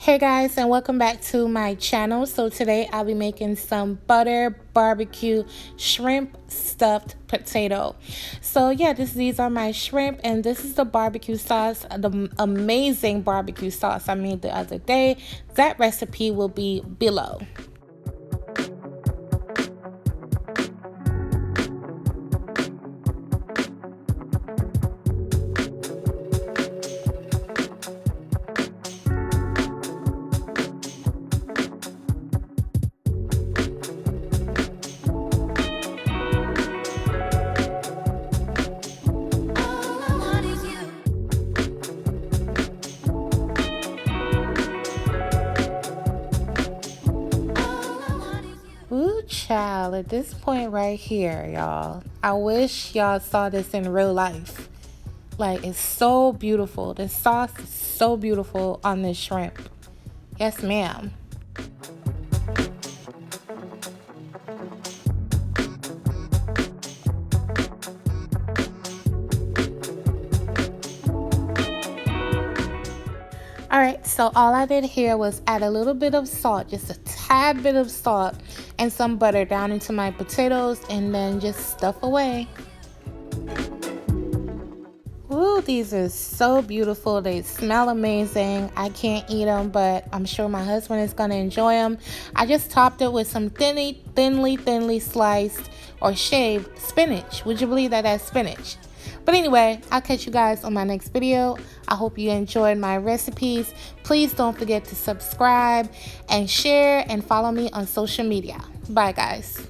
Hey guys, and welcome back to my channel. So today I'll be making some butter barbecue shrimp stuffed potato. So yeah, these are my shrimp, and this is the barbecue sauce, the amazing barbecue sauce I made the other day. That recipe will be below. Ooh, child, at this point right here, y'all, I wish y'all saw this in real life. Like, it's so beautiful. The sauce is so beautiful on this shrimp. Yes, ma'am. Alright, so all I did here was add a little bit of salt, just a tad bit of salt, and some butter down into my potatoes, and then just stuff away. Ooh, these are so beautiful. They smell amazing. I can't eat them, but I'm sure my husband is going to enjoy them. I just topped it with some thinly sliced or shaved spinach. Would you believe that that's spinach? But anyway, I'll catch you guys on my next video. I hope you enjoyed my recipes. Please don't forget to subscribe and share and follow me on social media. Bye, guys.